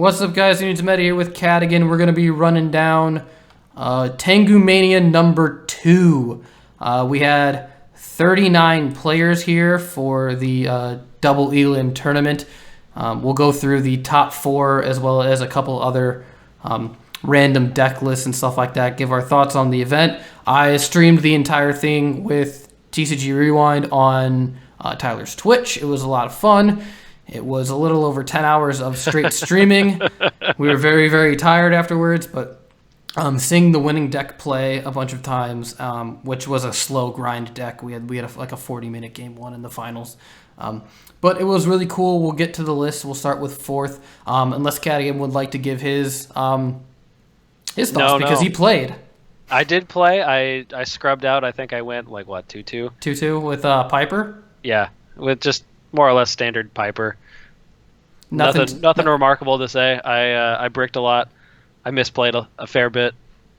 What's up, guys? WhoNeedsMeta here with Kat again. We're going to be running down TenguMania number 2. We had 39 players here for the double elim tournament. We'll go through the top 4 as well as a couple other random deck lists and stuff like that, give our thoughts on the event. I streamed the entire thing with TCG Rewind on Tyler's Twitch. It was a lot of fun. It was a little over 10 hours of straight streaming. We were very, very tired afterwards, but seeing the winning deck play a bunch of times, which was a slow grind deck. We had like a 40-minute game 1 in the finals. But it was really cool. We'll get to the list. We'll start with 4th. Unless Cadigan would like to give his thoughts, because he played. I did play. I scrubbed out. I think I went like, what, 2-2? 2-2 with Piper? Yeah, with just more or less standard Piper. Nothing remarkable to say. I bricked a lot. I misplayed a fair bit.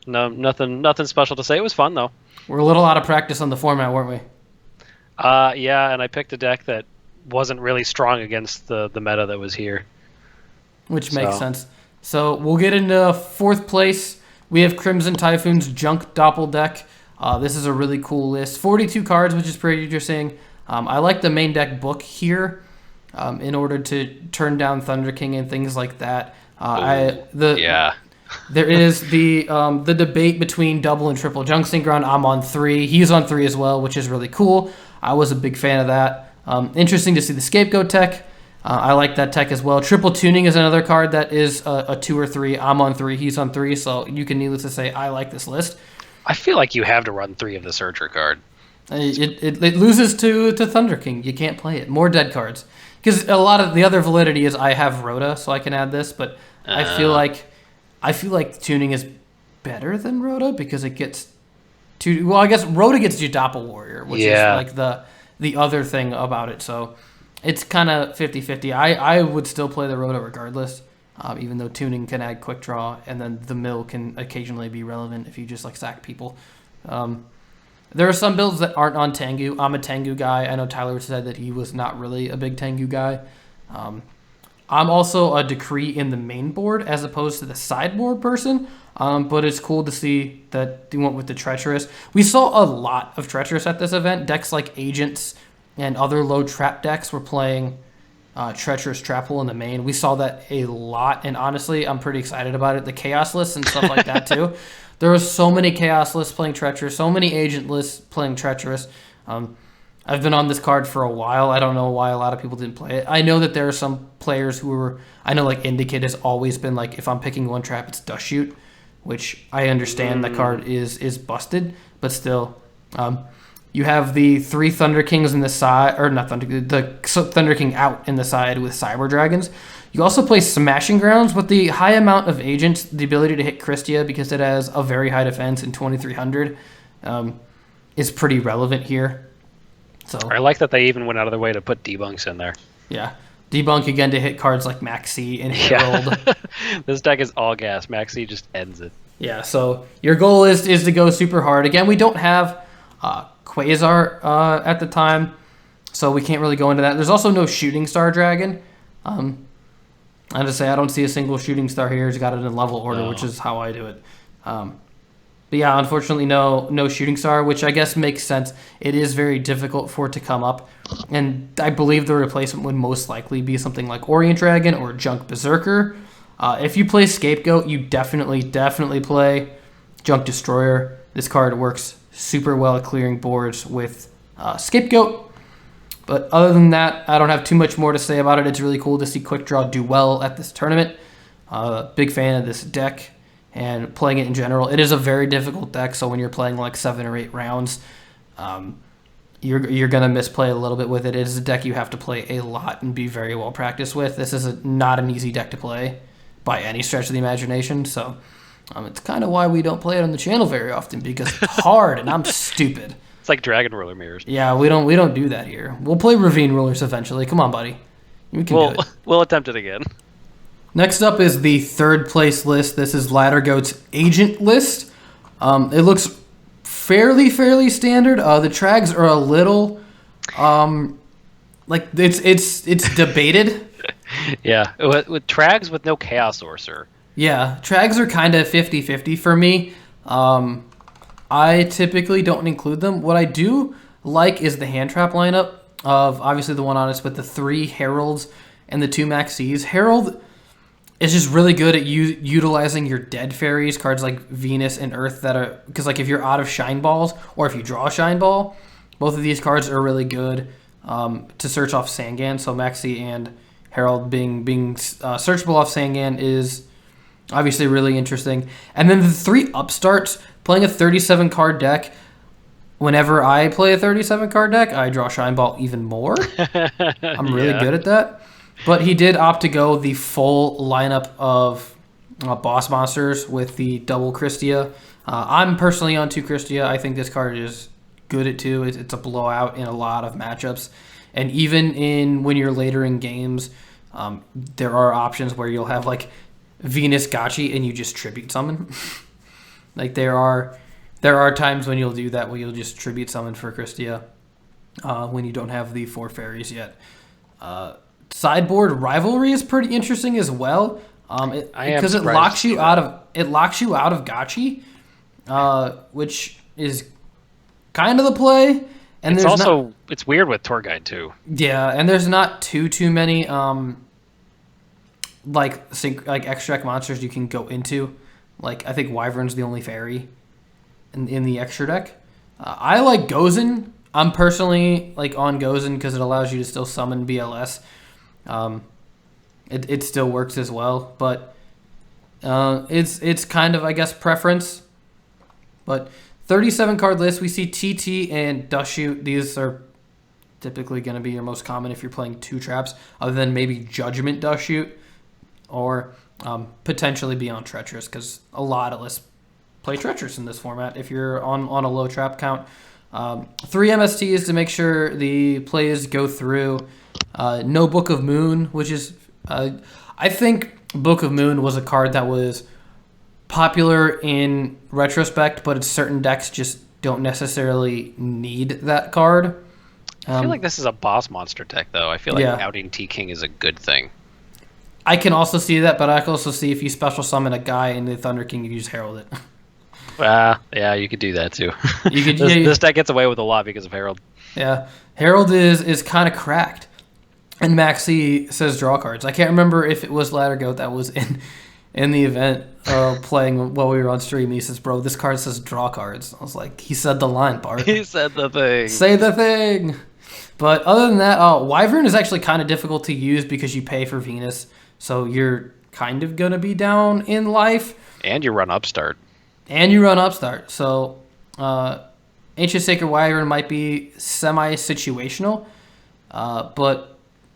No, nothing special to say. It was fun though. We're a little out of practice on the format, weren't we? Yeah, and I picked a deck that wasn't really strong against the meta that was here. Which makes sense. So we'll get into 4th place. We have Crimson Typhoons Junk Doppel deck. This is a really cool list. 42 cards, which is pretty interesting. I like the main deck book here in order to turn down Thunder King and things like that. There is the debate between double and triple Junk Synchron. I'm on 3. He's on 3 as well, which is really cool. I was a big fan of that. Interesting to see the Scapegoat tech. I like that tech as well. Triple Tuning is another card that is a 2 or 3. I'm on 3. He's on 3. So you can needless to say, I like this list. I feel like you have to run 3 of the Searcher card. It loses to Thunder King. You can't play it. More dead cards. Because a lot of the other validity is I have Rhoda, so I can add this, but I feel like tuning is better than Rhoda because it gets I guess Rhoda gets you Doppel Warrior, which is like the other thing about it. So it's kind of 50-50. I would still play the Rhoda regardless, even though tuning can add quick draw, and then the mill can occasionally be relevant if you just like sack people. There are some builds that aren't on Tengu. I'm a Tengu guy. I know Tyler said that he was not really a big Tengu guy. I'm also a Decree in the main board as opposed to the sideboard person, but it's cool to see that they went with the Treacherous. We saw a lot of Treacherous at this event. Decks like Agents and other low trap decks were playing Treacherous Trap Hole in the main. We saw that a lot, and honestly, I'm pretty excited about it. The Chaos lists and stuff like that, too. There were so many Chaos lists playing Treacherous, so many Agent lists playing Treacherous. I've been on this card for a while. I don't know why a lot of people didn't play it. I know that there are some players who were... I know, like, Indicate has always been, like, if I'm picking one trap, it's Dust Shoot, which I understand that card is busted, but still... you have the 3 Thunder Kings in the side... Or not the Thunder King out in the side with Cyber Dragons. You also play Smashing Grounds with the high amount of Agents, the ability to hit Christia because it has a very high defense in 2300 is pretty relevant here. So I like that they even went out of their way to put debunks in there. Yeah. Debunk again to hit cards like Maxi and Herald. This deck is all gas. Maxi just ends it. Yeah, so your goal is to go super hard. Again, we don't have Quasar at the time, so we can't really go into that. There's also no Shooting Star Dragon. I just say I don't see a single Shooting Star here. He's got it in level order, which is how I do it. But yeah, unfortunately, no Shooting Star, which I guess makes sense. It is very difficult for it to come up, and I believe the replacement would most likely be something like Orient Dragon or Junk Berserker. If you play Scapegoat, you definitely play Junk Destroyer. This card works super well at clearing boards with Scapegoat. But other than that, I don't have too much more to say about it. It's really cool to see Quick Draw do well at this tournament. Big fan of this deck and playing it in general. It is a very difficult deck, so when you're playing like 7 or 8 rounds, you're going to misplay a little bit with it. It is a deck you have to play a lot and be very well practiced with. This is not an easy deck to play by any stretch of the imagination, so it's kind of why we don't play it on the channel very often, because it's hard and I'm stupid. It's like Dragon Ruler mirrors. Yeah, we don't do that here. We'll play Ravine Rulers eventually. Come on, buddy. We can do it. We'll attempt it again. Next up is the 3rd place list. This is Ladder Goat's Agent list. It looks fairly standard. The Trags are a little like it's debated. Yeah, with Trags with no Chaos Sorcerer. Yeah, Trags are kind of 50-50 for me. I typically don't include them. What I do like is the hand trap lineup of obviously the one on us with the 3 Heralds and the 2 Maxis. Herald is just really good at utilizing your dead fairies, cards like Venus and Earth that are, because like if you're out of Shine Balls or if you draw a Shine Ball, both of these cards are really good to search off Sangan. So Maxi and Herald being searchable off Sangan is obviously really interesting. And then the 3 upstarts playing a 37 card deck. Whenever I play a 37 card deck, I draw Shine Ball even more. I'm really good at that. But he did opt to go the full lineup of boss monsters with the double Christia. I'm personally on 2 Christia. I think this card is good at 2. It's a blowout in a lot of matchups. And even in when you're later in games, there are options where you'll have like Venus Gotchi and you just tribute summon. Like there are times when you'll do that where you'll just tribute summon for Christia when you don't have the 4 fairies yet. Sideboard rivalry is pretty interesting as well, because it locks you out of Gotchi, which is kind of the play. And it's weird with Tour Guide too. Yeah, and there's not too many like extract monsters you can go into. Like I think Wyvern's the only fairy in the extra deck. I like Gozen. I'm personally like on Gozen because it allows you to still summon BLS. It still works as well, but it's kind of, I guess, preference. But 37 card list, we see TT and Dust Shoot. These are typically going to be your most common if you're playing 2 traps, other than maybe Judgment Dust Shoot or potentially Beyond Treacherous, because a lot of lists play Treacherous in this format if you're on a low trap count. 3 MSTs to make sure the plays go through. No Book of Moon, which is I think Book of Moon was a card that was popular in retrospect, but certain decks just don't necessarily need that card. I feel like this is a boss monster deck, though. I feel like outing T-King is a good thing. I can also see that, but I can also see if you special summon a guy in the Thunder King, you just herald it. Yeah, you could do that too. This deck gets away with a lot because of Herald. Yeah, Herald is kind of cracked. And Maxi says draw cards. I can't remember if it was Ladder Goat that was in the event playing while we were on stream. He says, "Bro, this card says draw cards." I was like, he said the line, Bart. He said the thing. Say the thing. But other than that, Wyvern is actually kind of difficult to use because you pay for Venus, so you're kind of gonna be down in life. And you run Upstart. So Ancient Sacred Wyvern might be semi-situational, but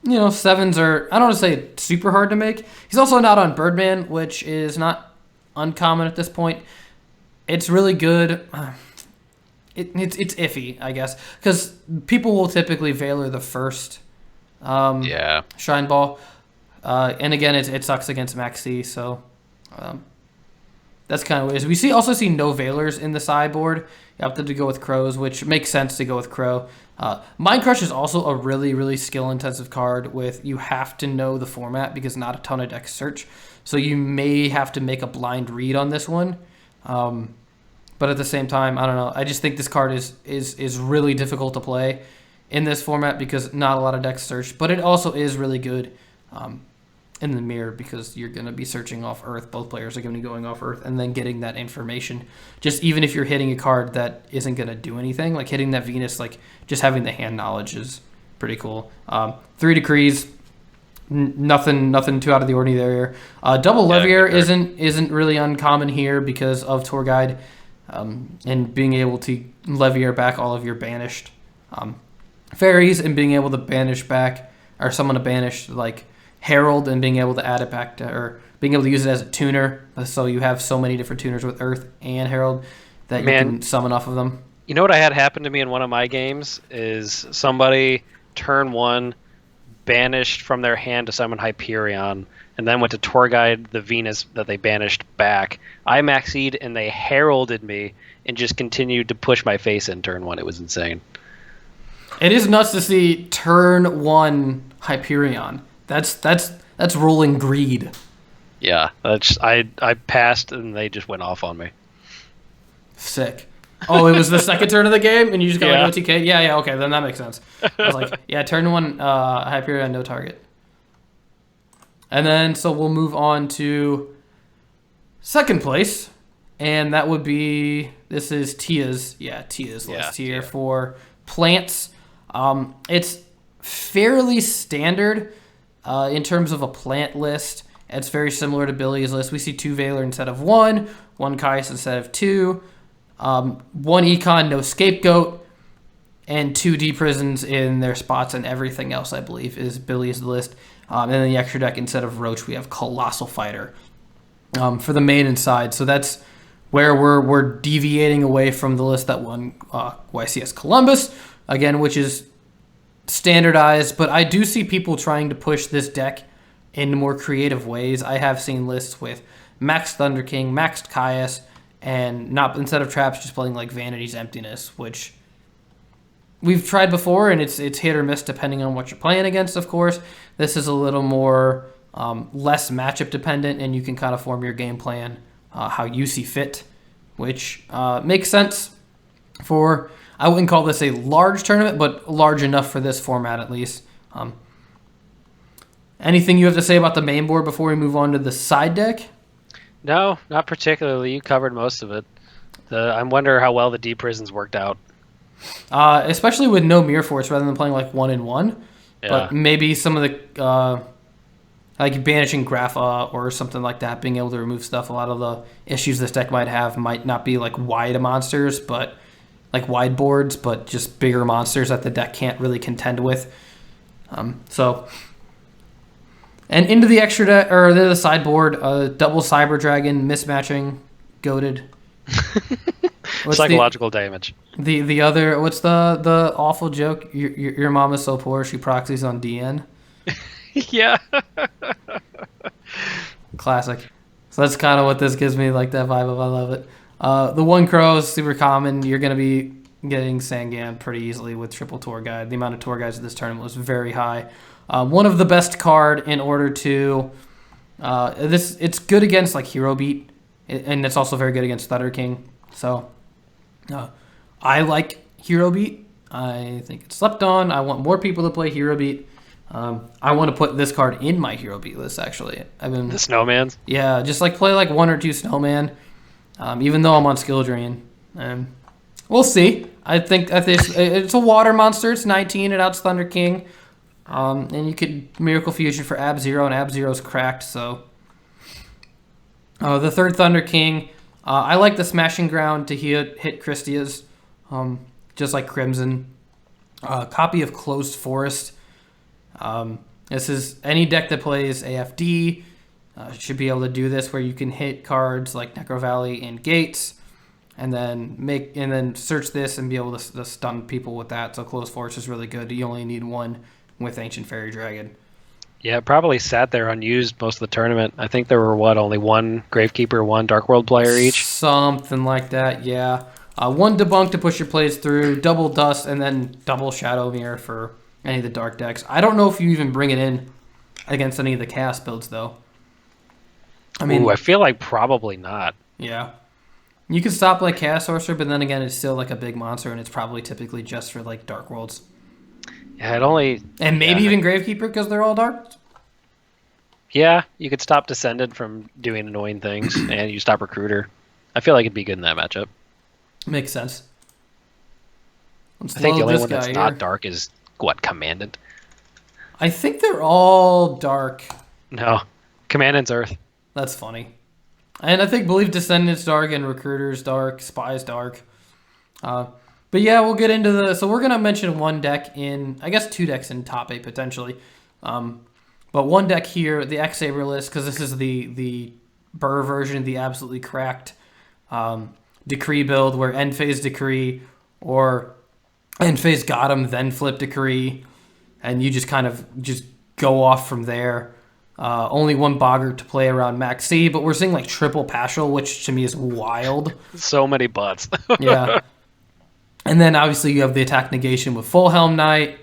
you know, 7s are, I don't want to say super hard to make. He's also not on Birdman, which is not uncommon at this point. It's really good. It's iffy, I guess, because people will typically Valor the first Shine Ball. And again, it sucks against Maxi, so that's kind of what it is. We also see no Valors in the sideboard. You opted to go with Crows, which makes sense to go with Crow. Mind Crush is also a really, really skill-intensive card with you have to know the format because not a ton of decks search. So you may have to make a blind read on this one. But at the same time, I don't know. I just think this card is really difficult to play in this format because not a lot of decks search. But it also is really good in the mirror because you're going to be searching off Earth. Both players are going to be going off Earth and then getting that information. Just even if you're hitting a card that isn't going to do anything, like hitting that Venus, like just having the hand knowledge is pretty cool. 3 Decrees, nothing too out of the ordinary there. Double Levier isn't really uncommon here because of Tour Guide and being able to Levier back all of your banished fairies and being able to banish back or summon a banished like Herald and being able to add it back to, or being able to use it as a tuner. So you have so many different tuners with Earth and Herald that you can summon off of them. You know what I had happen to me in one of my games is somebody turn 1 banished from their hand to summon Hyperion and then went to Tour Guide the Venus that they banished back. I maxied and they heralded me and just continued to push my face in turn 1. It was insane. It is nuts to see turn 1 Hyperion. That's That's rolling greed. Yeah, I passed and they just went off on me. Sick. Oh, it was the second turn of the game, and you just got Yeah. like OTK. Yeah. Okay, then that makes sense. I was like, yeah, turn one, Hyperion, no target. And then so we'll move on to second place, and that would be this is Tia's list here for plants. It's fairly standard in terms of a plant list. It's very similar to Billy's list. We see 2 Valor instead of 1 Caius instead of 2, 1 Econ, no Scapegoat, and 2 D prisons in their spots, and everything else, I believe, is Billy's list. And then the extra deck, instead of Roach, we have Colossal Fighter for the main and side. So that's where we're deviating away from the list that won YCS Columbus, again, which is standardized. But I do see people trying to push this deck in more creative ways. I have seen lists with maxed Thunder King, maxed Caius, and not instead of traps, just playing like Vanity's Emptiness, which we've tried before, and it's hit or miss depending on what you're playing against, of course. This is a little more less matchup dependent, and you can kind of form your game plan how you see fit, which makes sense for, I wouldn't call this a large tournament, but large enough for this format at least. Anything you have to say about the main board before we move on to the side deck? No, not particularly. You covered most of it. I wonder how well the D prisons worked out. Especially with no Mirror Force rather than playing like 1-in-1. Yeah. But maybe some of the like banishing Grapha or something like that, being able to remove stuff. A lot of the issues this deck might have might not be like wide monsters, but like wide boards, but just bigger monsters that the deck can't really contend with. And into the extra deck or the sideboard, double Cyber Dragon mismatching, goated. Psychological damage. The other, what's the awful joke? Your mom is so poor she proxies on DN. Yeah. Classic. So that's kind of what this gives me, like that vibe of. I love it. The 1 Crow is super common. You're going to be getting Sangan pretty easily with triple Tour Guide. The amount of Tour Guides in this tournament was very high. One of the best card in order to it's good against like Hero Beat, and it's also very good against Thunder King. So I like Hero Beat. I think it's slept on. I want more people to play Hero Beat. I want to put this card in my Hero Beat list, actually. The Snowmans? Yeah, just like play like 1 or 2 Snowman, even though I'm on Skill Drain. We'll see. I think it's a water monster. It's 19. It outs Thunder King. And you could Miracle Fusion for Ab-Zero, and Ab-Zero's cracked, so. The 3rd Thunder King, I like the Smashing Ground to hit Christia's, just like Crimson. Copy of Closed Forest. This is any deck that plays AFD should be able to do this, where you can hit cards like Necro Valley and Gates, and then search this and be able to stun people with that. So Closed Forest is really good. You only need 1 with Ancient Fairy Dragon. Yeah, it probably sat there unused most of the tournament. I think there were, only 1 Gravekeeper, 1 Dark World player each? Something like that, yeah. 1 Debunk to push your plays through, double Dust, and then double Shadow Mirror for any of the dark decks. I don't know if you even bring it in against any of the Chaos builds, though. I feel like probably not. Yeah. You can stop like Chaos Sorcerer, but then again, it's still like a big monster, and it's probably typically just for like Dark Worlds. Yeah, and maybe even Gravekeeper because they're all dark. Yeah, you could stop Descendant from doing annoying things, and you stop Recruiter. I feel like it'd be good in that matchup. Makes sense. I think the only one that's not dark is, Commandant? I think they're all dark. No, Commandant's Earth. That's funny. And I think Believe Descendant's dark and Recruiter's dark, Spy's dark. But yeah, we'll get into so we're going to mention 1 deck in, I guess 2 decks in top 8 potentially. But 1 deck here, the X-Saber list, because this is the Burr version, the absolutely cracked Decree build, where end phase Decree or end phase got him, then flip Decree, and you just kind of just go off from there. Only 1 Boggart to play around Max C, but we're seeing like triple Paschal, which to me is wild. So many butts. Yeah. And then obviously you have the attack negation with Full Helm Knight,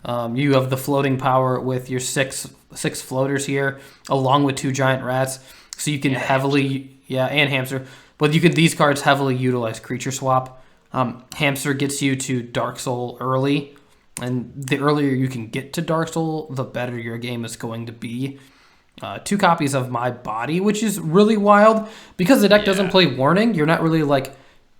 You have the floating power with your six floaters here, along with 2 giant rats. So you can and hamster. But these cards heavily utilize creature swap. Hamster gets you to Dark Soul early, and the earlier you can get to Dark Soul, the better your game is going to be. 2 copies of My Body, which is really wild because the deck doesn't play Warning. You're not really like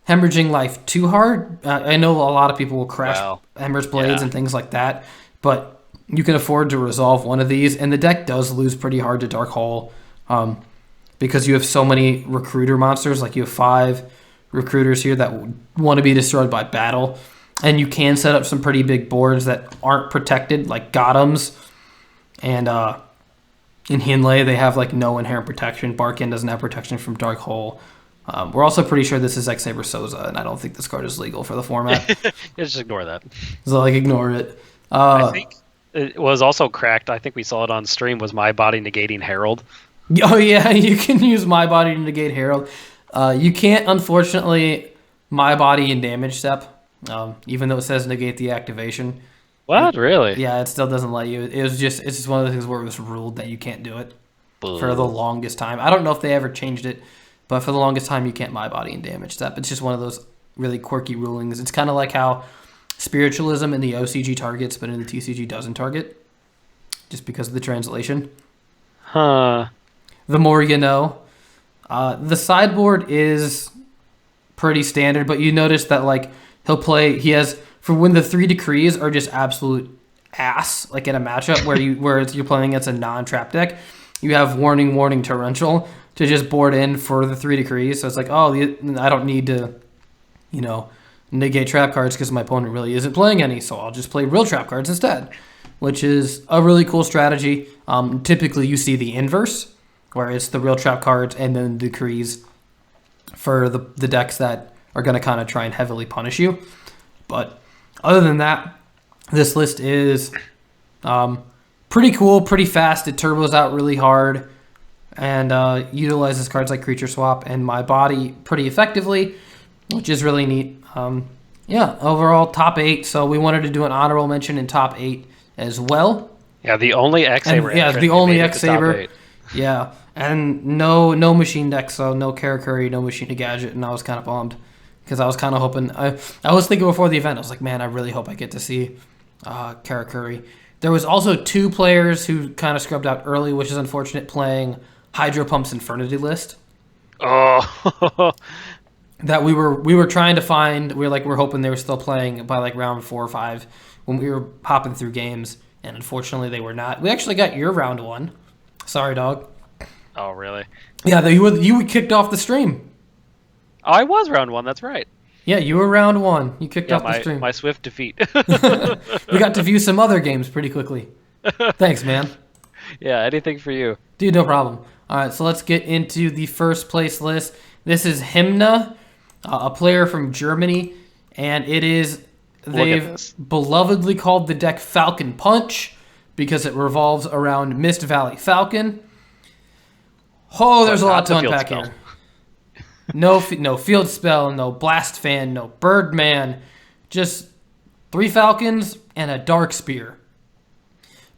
hemorrhaging life too hard. I know a lot of people will crash Hemorrhage Blades and things like that, but you can afford to resolve one of these, and the deck does lose pretty hard to Dark Hole because you have so many recruiter monsters. Like you have 5 recruiters here that want to be destroyed by battle, and you can set up some pretty big boards that aren't protected, like Gothams, and in Hinley they have like no inherent protection. Barkin doesn't have protection from Dark Hole. We're also pretty sure this is Xaber Soza, and I don't think this card is legal for the format. Just ignore that. So like ignore it. I think it was also cracked. I think we saw it on stream. Was My Body negating Herald? Oh yeah, you can use My Body to negate Herald. You can't, unfortunately, My Body in damage step, even though it says negate the activation. What, really? Yeah, it still doesn't let you. It's just one of the things where it was ruled that you can't do it for the longest time. I don't know if they ever changed it, but for the longest time you can't My Body in damage step. It's just one of those really quirky rulings. It's kind of like how Spiritualism in the OCG targets, but in the TCG doesn't target, just because of the translation. Huh. The more you know. The sideboard is pretty standard, but you notice that like he has for when the 3 decrees are just absolute ass, like in a matchup where you're playing against a non-trap deck, you have warning torrential to just board in for the 3 decrees. So it's like, oh, I don't need to, negate trap cards because my opponent really isn't playing any, so I'll just play real trap cards instead, which is a really cool strategy. Typically you see the inverse, where it's the real trap cards and then the decrees for the decks that are going to kind of try and heavily punish you. But other than that, this list is pretty cool, pretty fast. It turbos out really hard and utilizes cards like Creature Swap and My Body pretty effectively, which is really neat. Overall top 8. So we wanted to do an honorable mention in top 8 as well. Yeah, the only X-Saber. Yeah, the only X-Saber. Yeah, and no machine deck, so no Karakuri, no Machine to Gadget, and I was kind of bummed because I was kind of hoping. I was thinking before the event, I was like, man, I really hope I get to see Karakuri. There was also 2 players who kind of scrubbed out early, which is unfortunate, playing Hydro Pump's Infernity list. Oh. That we were trying to find. We're hoping they were still playing by like round 4 or 5 when we were hopping through games, and unfortunately they were not. We actually got your round 1. Sorry, dog. Oh, really? Yeah, you kicked off the stream. Oh, I was round 1. That's right. Yeah, you were round 1. You kicked off the stream. My swift defeat. We got to view some other games pretty quickly. Thanks, man. Yeah, anything for you. Dude, no problem. All right, so let's get into the first place list. This is Himna, a player from Germany, and they've belovedly called the deck Falcon Punch because it revolves around Mist Valley Falcon. Oh, there's a lot to unpack here. No field spell, no blast fan, no Birdman, just 3 Falcons and a Dark Spear.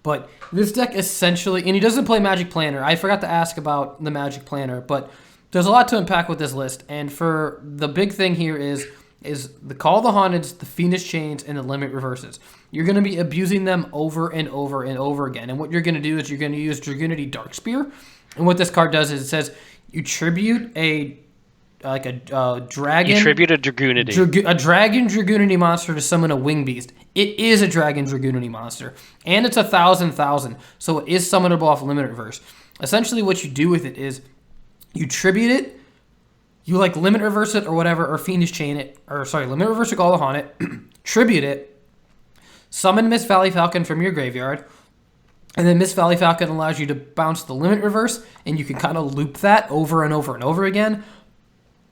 But this deck essentially, and he doesn't play Magic Planner. I forgot to ask about the Magic Planner, but there's a lot to unpack with this list. And for the big thing here is the Call of the Haunteds, the Fiendish Chains, and the Limit Reverses. You're going to be abusing them over and over and over again. And what you're going to do is you're going to use Dragoonity Dark Spear. And what this card does is it says you tribute a dragon. You tribute a Dragoonity. A dragon Dragoonity monster to summon a Wing Beast. It is a dragon Dragoonity monster. And it's 1,000, so it is summonable off Limit Reverse. Essentially what you do with it is you tribute it, you like Limit Reverse it or whatever, or Fiendish Chain it, Limit Reverse it, Call the Haunt it, tribute it, summon Mist Valley Falcon from your graveyard, and then Mist Valley Falcon allows you to bounce the Limit Reverse, and you can kind of loop that over and over and over again.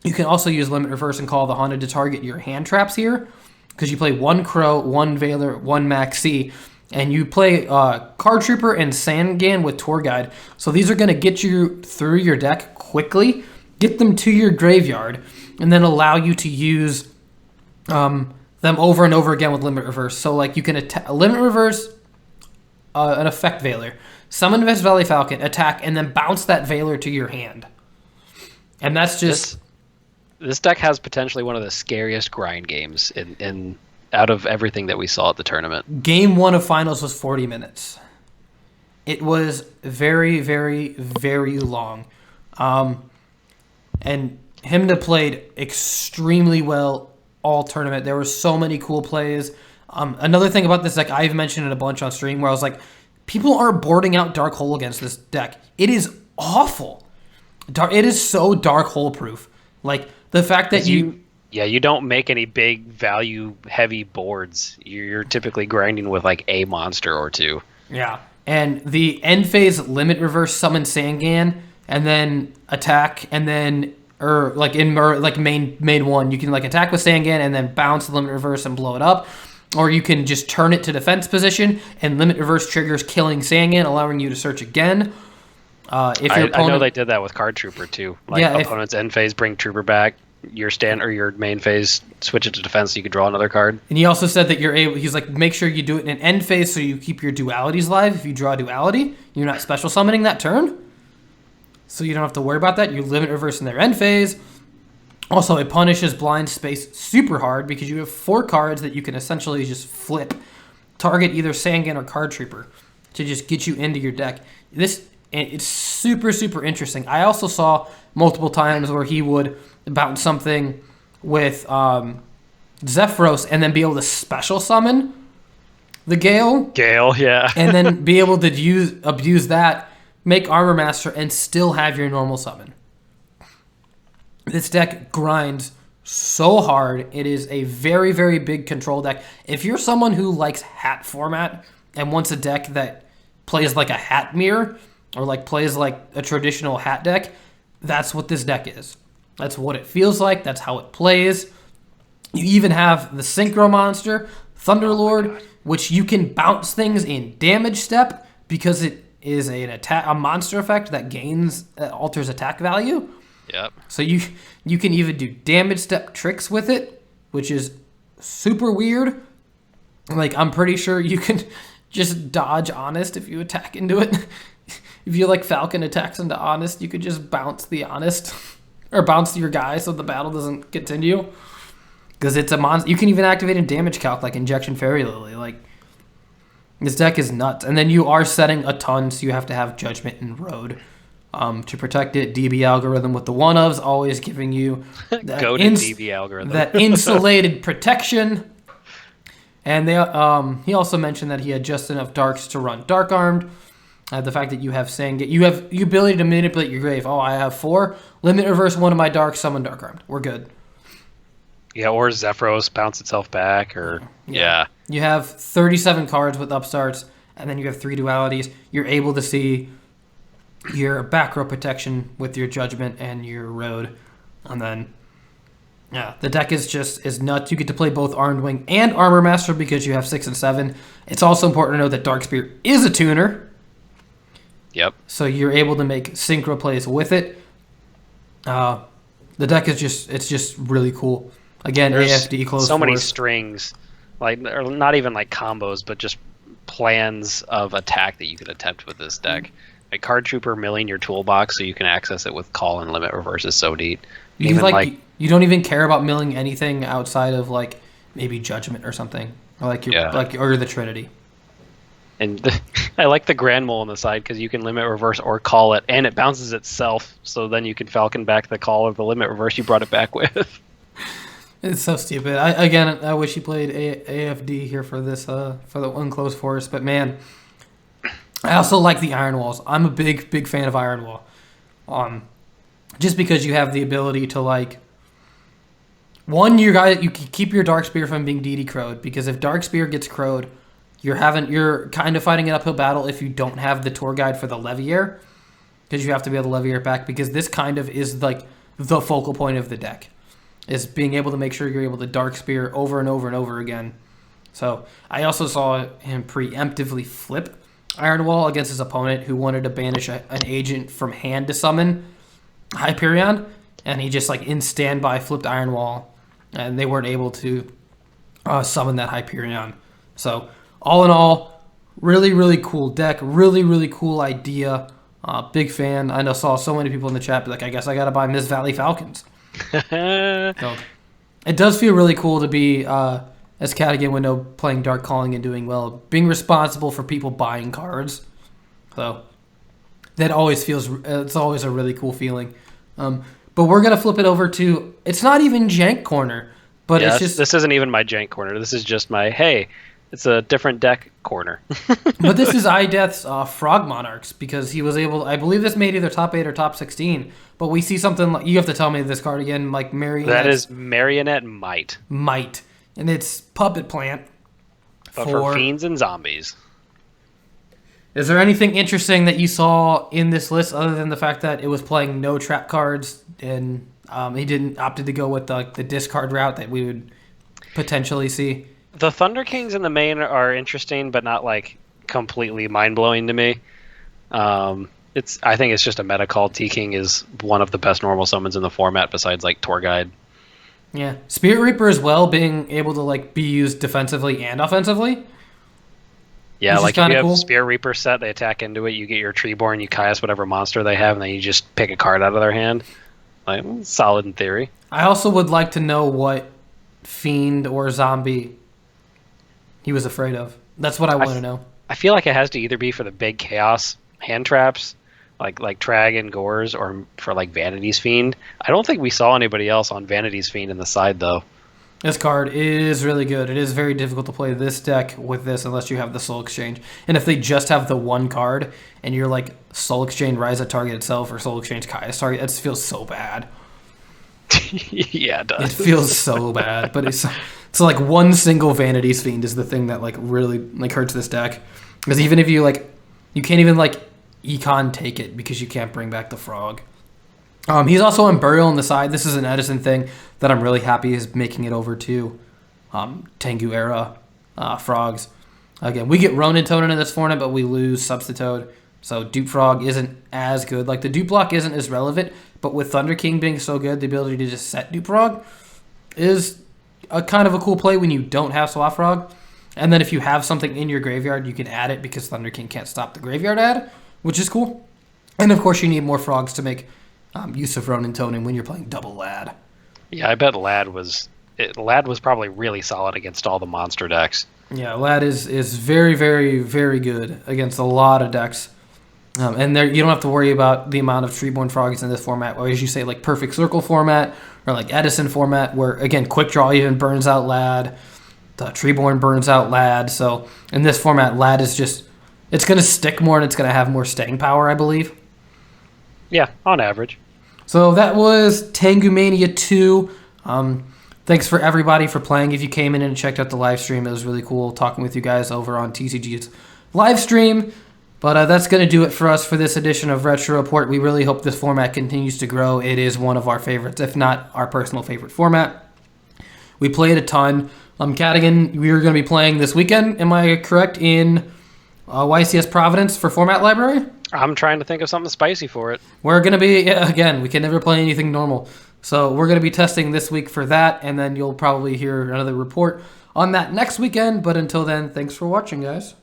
You can also use Limit Reverse and Call the Haunted to target your hand traps here, because you play 1 Crow, 1 Veiler, 1 Maxi, and you play Card Trooper and Sangan with Tour Guide. So these are going to get you through your deck quickly, get them to your graveyard, and then allow you to use them over and over again with limit reverse. So like you can limit reverse an effect Veiler, summon Valley Falcon, attack, and then bounce that Veiler to your hand. And that's just this deck has potentially one of the scariest grind games in out of everything that we saw at the tournament. Game 1 of finals was 40 minutes. It was very, very, very long. And Himda played extremely well all tournament. There were so many cool plays. Another thing about this deck, I've mentioned it a bunch on stream, where I was like, people are boarding out Dark Hole against this deck. It is awful. It is so Dark Hole proof. Like, the fact that you don't make any big value heavy boards. You're typically grinding with like a monster or two. Yeah. And the end phase limit reverse summon Sangan and then attack, and then main one, you can like attack with Sangan and then bounce the limit reverse and blow it up. Or you can just turn it to defense position and limit reverse triggers killing Sangan, allowing you to search again. I know they did that with Card Trooper too. Like opponent's end phase, bring Trooper back. Your your main phase, switch it to defense so you could draw another card. And he also said that he's like, make sure you do it in an end phase so you keep your dualities live. If you draw a duality, you're not special summoning that turn. So you don't have to worry about that. You limit reverse in their end phase. Also, it punishes blind space super hard because you have 4 cards that you can essentially just flip. Target either Sangan or Card Trooper to just get you into your deck. It's super, super interesting. I also saw multiple times where he would bounce something with Zephyros and then be able to special summon the Gale. Gale, yeah. And then be able to abuse that, make Armor Master, and still have your normal summon. This deck grinds so hard. It is a very, very big control deck. If you're someone who likes hat format and wants a deck that plays like a hat mirror or like plays like a traditional hat deck, that's what this deck is. That's what it feels like. That's how it plays. You even have the Synchro Monster, Thunderlord, which you can bounce things in damage step because it is a monster effect that alters attack value. Yep. So you can even do damage step tricks with it, which is super weird. Like, I'm pretty sure you can just dodge Honest if you attack into it. If you like Falcon attacks into Honest, you could just bounce the Honest or bounce your guy so the battle doesn't continue. Because it's a monster. You can even activate in damage calc like Injection Fairy Lily. Like, this deck is nuts. And then you are setting a ton, so you have to have Judgment and Road to protect it. DB algorithm with the one-ofs, always giving you that DB algorithm. That insulated protection. And he also mentioned that he had just enough darks to run Dark Armed. The fact that you have Sangan, you have the ability to manipulate your grave. Oh, I have 4. Limit reverse one of my darks, summon Dark Armed. We're good. Yeah, or Zephyros bounce itself back, or yeah. You have 37 cards with upstarts, and then you have 3 dualities. You're able to see your back row protection with your Judgment and your Road, and then the deck is nuts. You get to play both Armed Wing and Armor Master because you have 6 and 7. It's also important to know that Dark Spear is a tuner. Yep. So you're able to make synchro plays with it. The deck is just really cool. Again, there's AFD close. So many strings, or not even like combos, but just plans of attack that you could attempt with this deck. Like Card Trooper milling your toolbox so you can access it with call and limit reverse is so neat. You don't even care about milling anything outside of like maybe Judgment or something, or or the Trinity. And I like the Grand Mole on the side because you can limit reverse or call it, and it bounces itself. So then you can Falcon back the call of the limit reverse you brought it back with. It's so stupid. I wish he played AFD here for this for the Unclosed Forest, but man, I also like the Iron Walls. I'm a big fan of Iron Wall, just because you have the ability to like. One, you can keep your Dark Spear from being DD crowed, because if Dark Spear gets crowed, you're kind of fighting an uphill battle if you don't have the tour guide for the Leviair, because you have to be able to Leviair back, because this kind of is like the focal point of the deck, is being able to make sure you're able to Dark Spear over and over and over again. So I also saw him preemptively flip Iron Wall against his opponent who wanted to banish an agent from hand to summon Hyperion, and he just like in standby flipped Iron Wall, and they weren't able to summon that Hyperion. So all in all, really, really cool deck. Really, really cool idea. Big fan. I know saw so many people in the chat be like, I guess I got to buy Miss Valley Falcons. So it does feel really cool to be, as Cadigan would know, playing Dark Calling and doing well. Being responsible for people buying cards. So that always feels, it's always a really cool feeling. But we're going to flip it over to, it's not even Jank Corner. But it's just, this isn't even my jank corner. This is just my, hey, it's a different deck corner. But this is iDeath's Frog Monarchs, because he was able, I believe this made either top 8 or top 16. But we see something, like, you have to tell me this card again, like Marionette. That is Marionette Might. Might. And it's Puppet Plant. But for fiends and zombies. Is there anything interesting that you saw in this list other than the fact that it was playing no trap cards and he didn't opted to go with the discard route that we would potentially see? The Thunder Kings in the main are interesting, but not like completely mind blowing to me. I think it's just a meta call. T-King is one of the best normal summons in the format besides like Tour Guide. Yeah, Spirit Reaper as well, being able to like be used defensively and offensively. Yeah, like if you have Spirit Reaper set, they attack into it, you get your Treeborn, you cast whatever monster they have, and then you just pick a card out of their hand. Like, solid in theory. I also would like to know what fiend or zombie he was afraid of. That's what I want to know. I feel like it has to either be for the big chaos hand traps, like Trag and Gores, or for like Vanity's Fiend. I don't think we saw anybody else on Vanity's Fiend in the side though. This card is really good. It is very difficult to play this deck with this unless you have the Soul Exchange. And if they just have the one card and you're like Soul Exchange Rise at target itself or Soul Exchange Kai's target, it feels so bad. Yeah, it does. It feels so bad. But it's like one single Vanity's Fiend is the thing that like really like hurts this deck. Because even if you like, you can't even like Econ take it because you can't bring back the Frog. He's also on Burial on the side. This is an Edison thing that I'm really happy is making it over to Tengu era frogs. Again, we get Ronin Tonin in this format, but we lose Substitoad. So Dupe Frog isn't as good. Like the Dupe block isn't as relevant, but with Thunder King being so good, the ability to just set Dupe Frog is a kind of a cool play when you don't have Swap Frog. And then if you have something in your graveyard, you can add it because Thunder King can't stop the graveyard add, which is cool. And of course, you need more frogs to make use of Ronin Tonin when you're playing double Lad. Yeah, I bet Lad was probably really solid against all the monster decks. Yeah, Lad is very, very, very good against a lot of decks. And there you don't have to worry about the amount of Treeborn Frogs in this format, or as you say, like Perfect Circle format, or like Edison format, where, again, Quick Draw even burns out Lad. The Treeborn burns out Lad. So in this format, Lad is just, it's going to stick more and it's going to have more staying power, I believe. Yeah, on average. So that was TenguMania 2. Thanks for everybody for playing. If you came in and checked out the live stream, it was really cool talking with you guys over on TCG's live stream. But that's going to do it for us for this edition of Retro Report. We really hope this format continues to grow. It is one of our favorites, if not our personal favorite format. We played a ton. Cadigan, we are going to be playing this weekend, am I correct, in YCS Providence for Format Library? I'm trying to think of something spicy for it. We're going to be, again, we can never play anything normal. So we're going to be testing this week for that, and then you'll probably hear another report on that next weekend. But until then, thanks for watching, guys.